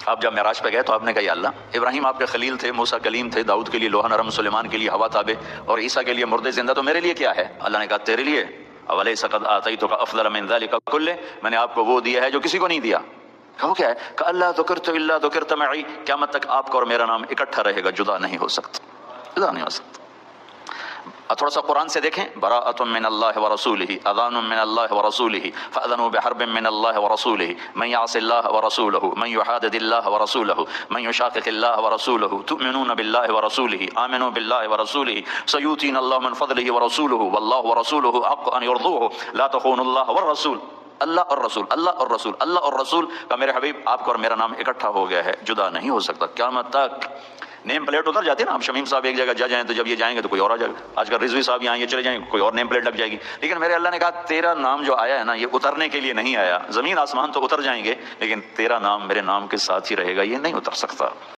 آپ جب معراج پہ گئے تو آپ نے کہا یا اللہ ابراہیم آپ کے خلیل تھے، موسیٰ کلیم تھے، داؤد کے لیے لوہا نرم، سلیمان کے لیے ہوا تابع، اور عیسیٰ کے لیے مردے زندہ، تو میرے لیے کیا ہے؟ اللہ نے کہا تیرے لیے اولیس قد آتیتک افضل من ذلک کلہ، میں نے آپ کو وہ دیا ہے جو کسی کو نہیں دیا۔ کہا وہ کیا ہے؟ کہ اللہ ذکرت الا ذکرت معی، قیامت تک آپ کا اور میرا نام اکٹھا رہے گا، جدا نہیں ہو سکتا، جدا نہیں ہو سکتا۔ تھوڑا سا قرآن سے دیکھیں، براءۃ من اللہ ورسولہ، اذان من اللہ ورسولہ، فاذنوا بحرب من اللہ ورسولہ، من یعص اللہ ورسولہ، من یحادد اللہ ورسولہ، من یشاقق اللہ ورسولہ، تؤمنون باللہ ورسولہ، آمنوا باللہ ورسولہ، سیؤتینا اللہ من فضلہ ورسولہ، واللہ ورسولہ حق ان یرضوہ، لا تخونوا اللہ والرسول۔ اللہ اور رسول، اللہ اور رسول، اللہ اور رسول کا میرے حبیب آپ کا اور میرا نام اکٹھا ہو گیا ہے، جدا نہیں ہو سکتا قیامت تک۔ نیم پلیٹ اتر جاتی ہے نا، اب شمیم صاحب ایک جگہ جا جائیں تو جب یہ جائیں گے تو کوئی اور آ جائے گا، آج کل رضوی صاحب یہاں یہ چلے جائیں کوئی اور نیم پلیٹ لگ جائے گی، لیکن میرے اللہ نے کہا تیرا نام جو آیا ہے نا یہ اترنے کے لیے نہیں آیا، زمین آسمان تو اتر جائیں گے لیکن تیرا نام میرے نام کے ساتھ ہی رہے گا، یہ نہیں اتر سکتا۔